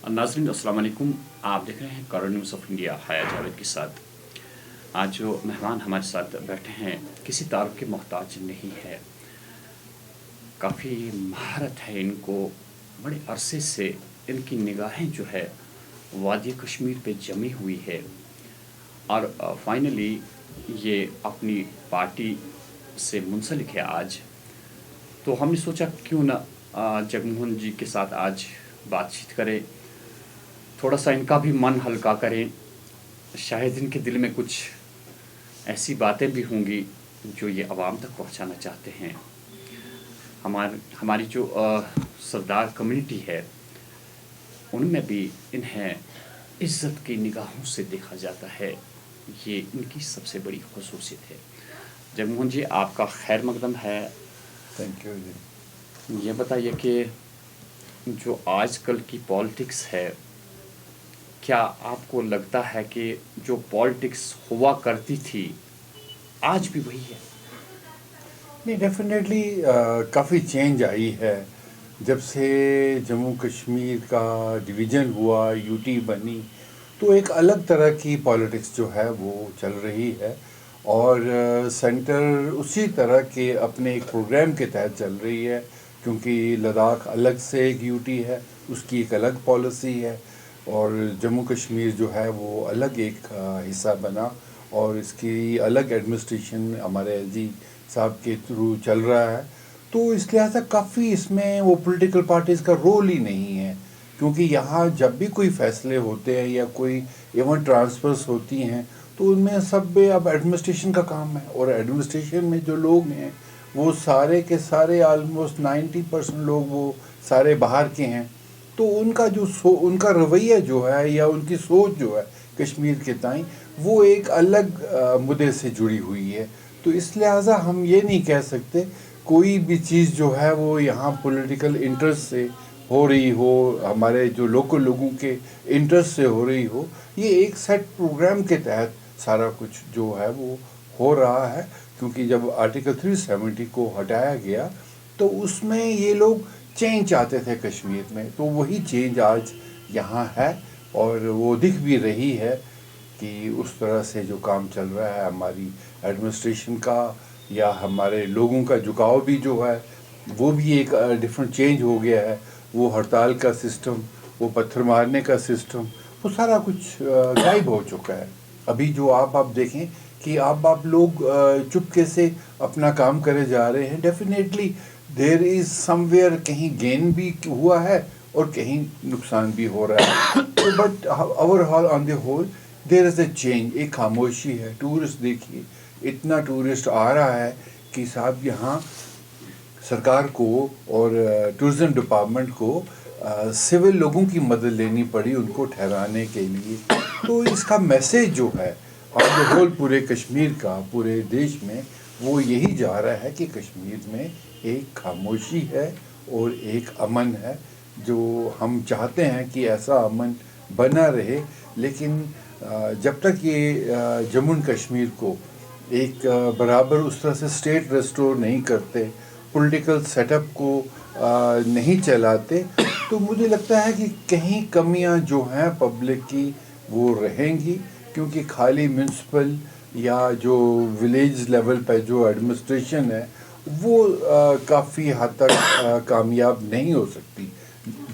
नाज़रीन अस्सलाम वालेकुम। आप देख रहे हैं कॉरन न्यूज़ ऑफ इंडिया हया जावेद के साथ। आज जो मेहमान हमारे साथ बैठे हैं किसी तारुफ के मोहताज नहीं है। काफ़ी महारत है इनको, बड़े अरसे से इनकी निगाहें जो है वादी कश्मीर पे जमी हुई है और फाइनली ये अपनी पार्टी से मुंसलिक है आज। तो हमने सोचा क्यों ना जगमोहन जी के साथ आज बातचीत करें, थोड़ा सा इनका भी मन हल्का करें। शायद इनके दिल में कुछ ऐसी बातें भी होंगी जो ये आवाम तक पहुंचाना चाहते हैं। हमारी जो सरदार कम्युनिटी है उनमें भी इन्हें इज़्ज़त की निगाहों से देखा जाता है, ये इनकी सबसे बड़ी ख़ुसूसियत है। जगमोहन जी, आपका खैर मकदम है। थैंक यू जी। ये बताइए कि जो आजकल की पॉलिटिक्स है, क्या आपको लगता है कि जो पॉलिटिक्स हुआ करती थी आज भी वही है? नहीं, डेफिनेटली काफ़ी चेंज आई है जब से जम्मू कश्मीर का डिवीज़न हुआ, यूटी बनी, तो एक अलग तरह की पॉलिटिक्स जो है वो चल रही है और सेंटर उसी तरह के अपने एक प्रोग्राम के तहत चल रही है, क्योंकि लद्दाख अलग से एक यूटी है, उसकी एक अलग पॉलिसी है और जम्मू कश्मीर जो है वो अलग एक हिस्सा बना और इसकी अलग एडमिनिस्ट्रेशन हमारे एलजी साहब के थ्रू चल रहा है। तो इस लिहाज से काफ़ी इसमें वो पॉलिटिकल पार्टीज़ का रोल ही नहीं है, क्योंकि यहाँ जब भी कोई फैसले होते हैं या कोई इवन ट्रांसफ़र्स होती हैं तो उनमें सब अब एडमिनिस्ट्रेशन का काम है और एडमिनिस्ट्रेशन में जो लोग हैं वो सारे के सारे ऑलमोस्ट 90% लोग वो सारे बाहर के हैं। तो उनका जो उनका रवैया जो है या उनकी सोच जो है कश्मीर के ताईं वो एक अलग मुद्दे से जुड़ी हुई है। तो इस लिहाजा हम ये नहीं कह सकते कोई भी चीज़ जो है वो यहाँ पॉलिटिकल इंटरेस्ट से हो रही हो, हमारे जो लोकल लोगों के इंटरेस्ट से हो रही हो। ये एक सेट प्रोग्राम के तहत सारा कुछ जो है वो हो रहा है, क्योंकि जब आर्टिकल 370 को हटाया गया तो उसमें ये लोग चेंज चाहते थे कश्मीर में, तो वही चेंज आज यहाँ है और वो दिख भी रही है कि उस तरह से जो काम चल रहा है हमारी एडमिनिस्ट्रेशन का या हमारे लोगों का झुकाव भी जो है वो भी एक डिफरेंट चेंज हो गया है। वो हड़ताल का सिस्टम, वो पत्थर मारने का सिस्टम, वो सारा कुछ गायब हो चुका है। अभी जो आप देखें कि आप लोग चुपके से अपना काम करे जा रहे हैं। डेफिनेटली देयर इज़ समवेयर कहीं गेन भी हुआ है और कहीं नुकसान भी हो रहा है। तो but overall on the whole there is a change, एक खामोशी है। टूरिस्ट देखिए, इतना टूरिस्ट आ रहा है कि साहब यहाँ सरकार को और टूरिज़्म डिपार्टमेंट को सिविल लोगों की मदद लेनी पड़ी उनको ठहराने के लिए। तो इसका मैसेज जो है ऑन द होल पूरे कश्मीर का, पूरे देश में, वो यही जा रहा है कि कश्मीर में एक खामोशी है और एक अमन है, जो हम चाहते हैं कि ऐसा अमन बना रहे। लेकिन जब तक ये जम्मू एंड कश्मीर को एक बराबर उस तरह से स्टेट रेस्टोर नहीं करते, पॉलिटिकल सेटअप को नहीं चलाते, तो मुझे लगता है कि कहीं कमियां जो हैं पब्लिक की वो रहेंगी, क्योंकि खाली म्यूनसिपल या जो विलेज लेवल पर जो एडमिनिस्ट्रेशन है वो काफ़ी हद तक कामयाब नहीं हो सकती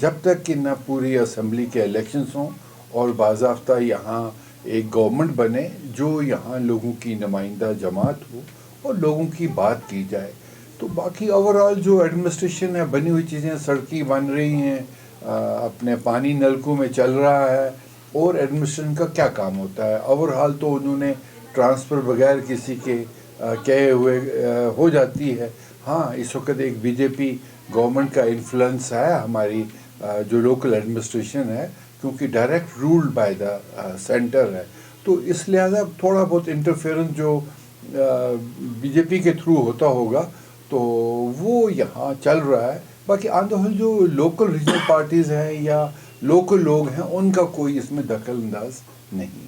जब तक कि ना पूरी असम्बली के इलेक्शंस हों और बाज़ाफ्ता यहाँ एक गवर्नमेंट बने जो यहाँ लोगों की नुमाइंदा जमात हो और लोगों की बात की जाए। तो बाकी ओवरऑल जो एडमिनिस्ट्रेशन है, बनी हुई चीज़ें, सड़कें बन रही हैं, अपने पानी नलकों में चल रहा है, और एडमिनिस्ट्रेशन का क्या काम होता है? ओवरऑल तो उन्होंने ट्रांसफ़र बगैर किसी के कहे हुए हो जाती है। हाँ, इस वक्त एक बीजेपी गवर्नमेंट का इन्फ्लुएंस है हमारी जो लोकल एडमिनिस्ट्रेशन है, क्योंकि direct ruled by the centre है। तो इस लिहाजा थोड़ा बहुत इंटरफेरेंस जो बीजेपी के थ्रू होता होगा तो वो यहाँ चल रहा है। बाकी ऑन द होल जो लोकल रीजनल पार्टीज़ हैं या लोकल लोग हैं उनका कोई इसमें दखल अंदाज नहीं।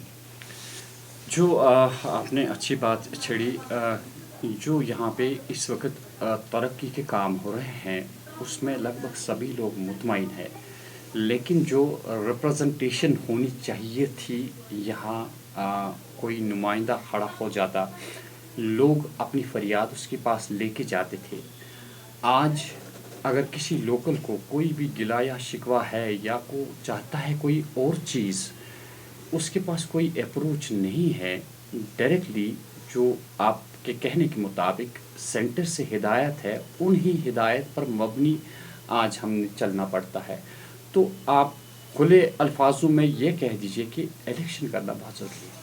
जो आपने अच्छी बात छेड़ी, जो यहाँ पे इस वक्त तरक्की के काम हो रहे हैं उसमें लगभग सभी लोग मुतमईन हैं। لیکن جو ریپرزنٹیشن ہونی چاہیے تھی یہاں کوئی نمائندہ کھڑا ہو جاتا، لوگ اپنی فریاد اس کے پاس لے کے جاتے تھے. آج اگر کسی لوکل کو کوئی بھی گلا یا شکوہ ہے یا کو چاہتا ہے کوئی اور چیز، اس کے پاس کوئی اپروچ نہیں ہے. ڈائریکٹلی جو آپ کے کہنے کے مطابق سینٹر سے ہدایت ہے، انہی ہدایت پر مبنی آج ہمیں چلنا پڑتا ہے. تو آپ کھلے الفاظوں میں یہ کہہ دیجئے کہ الیکشن کرنا بہت ضروری ہے.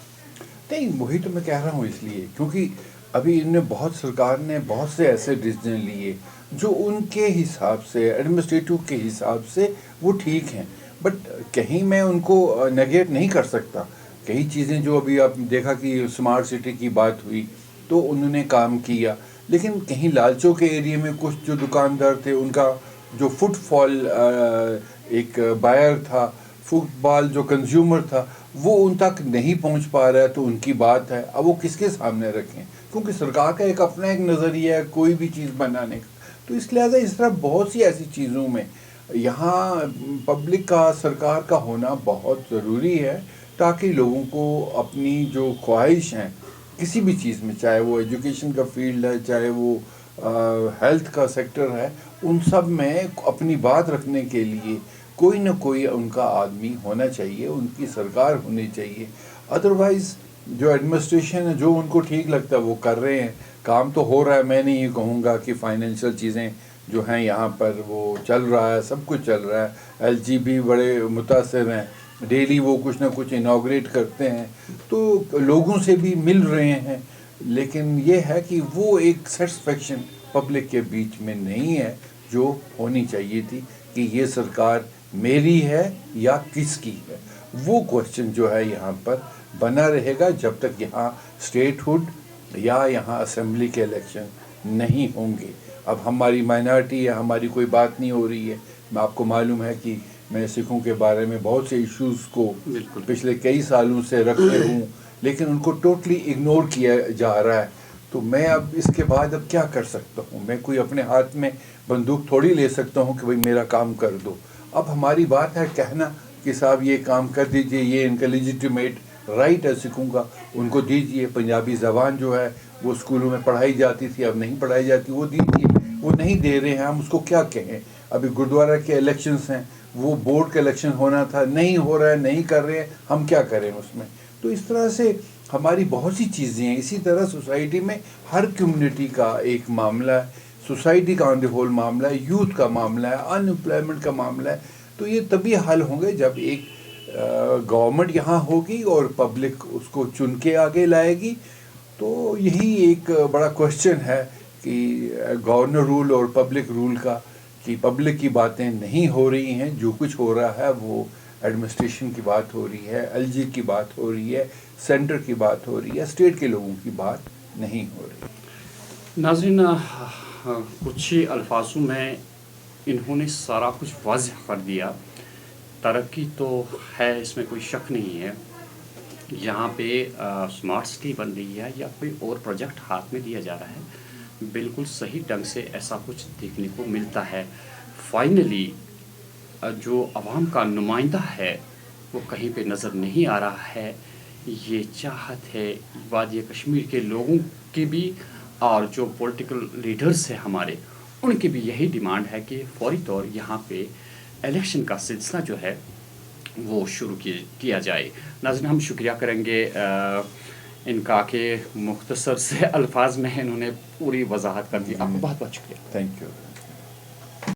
نہیں، وہی تو میں کہہ رہا ہوں، اس لیے کیونکہ ابھی ان نے سرکار نے بہت سے ایسے ڈیسیجن لیے جو ان کے حساب سے ایڈمنسٹریٹو کے حساب سے وہ ٹھیک ہیں، بٹ کہیں میں ان کو نیگیٹ نہیں کر سکتا. کئی چیزیں جو ابھی آپ دیکھا کہ اسمارٹ سٹی کی بات ہوئی تو انہوں نے کام کیا، لیکن کہیں لالچوں کے ایریے میں کچھ جو دکاندار تھے ان کا جو فٹ فال ایک بائر تھا، فٹ بال جو کنزیومر تھا وہ ان تک نہیں پہنچ پا رہا ہے، تو ان کی بات ہے اب وہ کس کے سامنے رکھیں، کیونکہ سرکار کا ایک اپنا ایک نظریہ ہے کوئی بھی چیز بنانے کا. تو اس لہٰذا اس طرح بہت سی ایسی چیزوں میں یہاں پبلک کا، سرکار کا ہونا بہت ضروری ہے، تاکہ لوگوں کو اپنی جو خواہش ہیں کسی بھی چیز میں، چاہے وہ ایجوکیشن کا فیلڈ ہے، چاہے وہ ہیلتھ کا سیکٹر ہے، ان سب میں اپنی بات رکھنے کے لیے کوئی نہ کوئی ان کا آدمی ہونا چاہیے، ان کی سرکار ہونی چاہیے. ادروائز جو ایڈمنسٹریشن ہے جو ان کو ٹھیک لگتا ہے وہ کر رہے ہیں، کام تو ہو رہا ہے. میں نہیں یہ کہوں گا کہ فائنینشیل چیزیں جو ہیں یہاں پر وہ چل رہا ہے، سب کچھ چل رہا ہے. ایل جی بھی بڑے متاثر ہیں، ڈیلی وہ کچھ نہ کچھ انوگریٹ کرتے ہیں، تو لوگوں سے بھی مل رہے ہیں. لیکن یہ ہے کہ وہ ایک سیٹسفیکشن پبلک کے بیچ میں نہیں ہے جو ہونی چاہیے تھی کہ یہ سرکار میری ہے یا کس کی ہے. وہ کوشچن جو ہے یہاں پر بنا رہے گا جب تک یہاں اسٹیٹ ہوڈ یا یہاں اسمبلی کے الیکشن نہیں ہوں گے. اب ہماری مائنارٹی ہے، ہماری کوئی بات نہیں ہو رہی ہے. میں آپ کو معلوم ہے کہ میں سکھوں کے بارے میں بہت سے ایشوز کو بالکل پچھلے کئی سالوں سے رکھتے ہوں، لیکن ان کو ٹوٹلی اگنور کیا جا رہا ہے. تو میں اب اس کے بعد اب کیا کر سکتا ہوں؟ میں کوئی اپنے ہاتھ میں بندوق تھوڑی لے سکتا ہوں کہ بھئی میرا کام کر دو. اب ہماری بات ہے کہنا کہ صاحب یہ کام کر دیجئے، یہ ان کا لیجیٹیمیٹ رائٹ ہے سکھوں کا، ان کو دیجئے. پنجابی زبان جو ہے وہ اسکولوں میں پڑھائی جاتی تھی، اب نہیں پڑھائی جاتی، وہ دیجئے. وہ نہیں دے رہے ہیں، ہم اس کو کیا کہیں؟ ابھی گردوارہ کے الیکشنز ہیں، وہ بورڈ کا الیکشن ہونا تھا، نہیں ہو رہا ہے، نہیں کر رہے ہیں، ہم کیا کریں اس میں؟ تو اس طرح سے ہماری بہت سی چیزیں ہیں. اسی طرح سوسائٹی میں ہر کمیونٹی کا ایک معاملہ ہے، سوسائٹی کا آن دی ہول معاملہ ہے، یوتھ کا معاملہ ہے، ان امپلائمنٹ کا معاملہ ہے. تو یہ تبھی حل ہوں گے جب ایک گورنمنٹ یہاں ہوگی اور پبلک اس کو چن کے آگے لائے گی. تو یہی ایک بڑا کوشچن ہے کہ گورنر رول اور پبلک رول کا، کہ پبلک کی باتیں نہیں ہو رہی ہیں. جو کچھ ہو رہا ہے وہ ایڈمنسٹریشن کی بات ہو رہی ہے، ایل جی کی بات ہو رہی ہے، سینٹر کی بات ہو رہی ہے، اسٹیٹ کے لوگوں کی بات نہیں ہو رہی. ناظرین، کچھ ہی الفاظوں میں انہوں نے سارا کچھ واضح کر دیا. ترقی تو ہے، اس میں کوئی شک نہیں ہے. یہاں پہ اسمارٹ سٹی بن رہی ہے یا کوئی اور پروجیکٹ ہاتھ میں دیا جا رہا ہے، بالکل صحیح ڈھنگ سے ایسا کچھ دیکھنے کو ملتا ہے. فائنلی جو عوام کا نمائندہ ہے وہ کہیں پہ نظر نہیں آ رہا ہے. یہ چاہت ہے وادی کشمیر کے لوگوں کی بھی، اور جو پولیٹیکل لیڈرز ہیں ہمارے، ان کی بھی یہی ڈیمانڈ ہے کہ فوری طور یہاں پہ الیکشن کا سلسلہ جو ہے وہ شروع کیا جائے. ناظرین، ہم شکریہ کریں گے ان کا کہ مختصر سے الفاظ میں انہوں نے پوری وضاحت کر دی. آپ کو بہت بہت شکریہ. Thank you.